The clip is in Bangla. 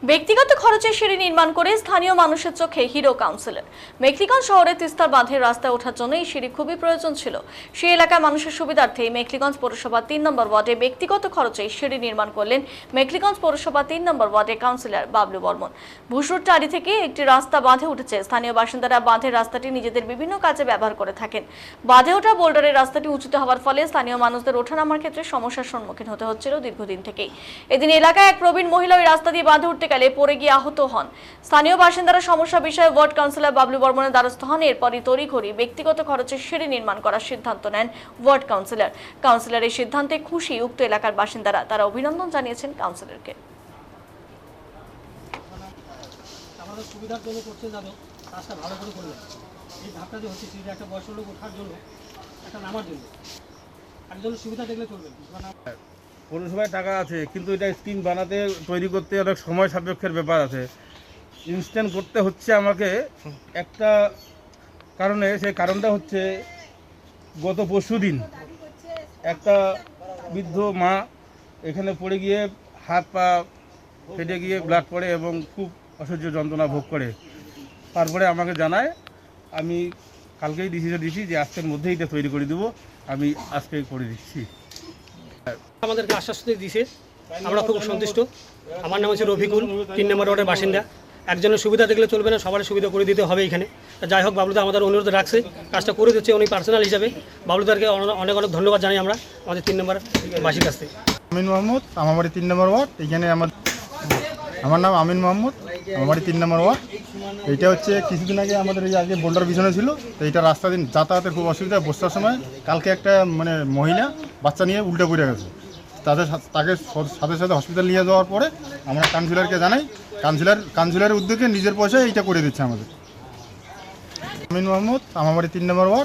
ব্যক্তিগত খরচে সিঁড়ি নির্মাণ করে স্থানীয় মানুষের চোখে হিরো কাউন্সিলর। মেখলিগঞ্জ শহরে তিস্তার বাঁধের রাস্তায় ওঠার জন্য এই সিঁড়ি খুবই প্রয়োজন ছিল। সেই এলাকার মানুষের সুবিধার্থে মেখলিগঞ্জ পৌরসভা ৩ নম্বর ওয়ার্ডে ব্যক্তিগত খরচে সিঁড়ি নির্মাণ করলেন মেখলিগঞ্জ পৌরসভা ৩ নম্বর ওয়ার্ডে কাউন্সিলর বাবলু বর্মন। ভুসুর টারি থেকে একটি রাস্তা বাঁধে উঠেছে। স্থানীয় বাসিন্দারা বাঁধের রাস্তাটি নিজেদের বিভিন্ন কাজে ব্যবহার করে থাকেন। বাঁধে ওঠা বোল্ডারের রাস্তাটি উঁচুতে হওয়ার ফলে স্থানীয় মানুষদের ওঠানামার ক্ষেত্রে সমস্যার সম্মুখীন হতে হচ্ছিল দীর্ঘদিন থেকেই। এদিন এলাকায় এক প্রবীণ মহিলা ওই রাস্তা দিয়ে বাঁধে উঠতে গেলে পড়ে গিয়ে আহত হন। স্থানীয় বাসিন্দারা সমস্যা বিষয়ে ওয়ার্ড কাউন্সিলর বাবলু বর্মনের দ্বারস্থ হন। এরপরই তড়িঘড়ি ব্যক্তিগত খরচে সিঁড়ি নির্মাণ করার সিদ্ধান্ত নেন ওয়ার্ড কাউন্সিলর। কাউন্সিলরের সিদ্ধান্তে খুশি উক্ত এলাকার বাসিন্দারা। তারা অভিনন্দন জানিয়েছেন কাউন্সিলরকে। আমাদের সুবিধার জন্য করছে যাবে কাজটা ভালো করে করবেন। এই ধাপটা যে হচ্ছে সেটা একটা বয়স্ক লোক ওঠার জন্য, একটা নামার জন্য, একজন সুবিধা দেখলে চলবে। পৌরসভায় টাকা আছে, কিন্তু এটা স্কিম বানাতে তৈরি করতে অনেক সময় সাপেক্ষের ব্যাপার আছে। ইনস্ট্যান্ট করতে হচ্ছে আমাকে একটা কারণে, সেই কারণটা হচ্ছে গত পরশুদিন একটা বৃদ্ধ মা এখানে পড়ে গিয়ে হাত পা ফেটে গিয়ে ব্লাড পড়ে এবং খুব অসহ্য যন্ত্রণা ভোগ করে। তারপরে আমাকে জানায়, আমি কালকেই ডিসিশন দিয়েছি যে আজকের মধ্যেই এটা তৈরি করে দেবো, আমি আজকেই করে দিচ্ছি। আমাদেরকে আশ্বাস দিয়েছে, আমরা খুব সন্তুষ্ট। আমার নাম হচ্ছে রফিকুল, ৩ নম্বর ওয়ার্ডের বাসিন্দা। একজনের সুবিধা দেখলে চলবে না, সবার সুবিধা করে দিতে হবে এখানে। যাই হোক, বাবলুদা আমাদের অনুরোধ রাখছে, কাজটা করে দিচ্ছে উনি পার্সোনাল হিসাবে। বাবলুদারকে অনেক অনেক ধন্যবাদ জানাই আমরা আমাদের 3 নম্বর বাসীর কাছ থেকে। আমিন মোহাম্মদ, আমার বাড়ি 3 নম্বর ওয়ার্ড। এইখানে আমার নাম আমিন মোহাম্মদ, আমার বাড়ি 3 নম্বর ওয়ার্ড। এইটা হচ্ছে কিছুদিন আগে আমাদের এই আগে বোল্ডার পিছনে ছিল, তো এইটা রাস্তা দিন যাতায়াতের খুব অসুবিধা। বর্ষার সময় কালকে একটা মহিলা বাচ্চা নিয়ে উল্টে পড়ে গেছে। তাকে সাথে সাথে হসপিটাল নিয়ে যাওয়ার পরে আমরা কাউন্সিলরকে জানাই। কাউন্সিলরের উদ্যোগে নিজের পয়সায় এইটা করে দিচ্ছে আমাদের। আমিন মোহাম্মদ, আমার বাড়ি 3 নম্বর ওয়ার্ড।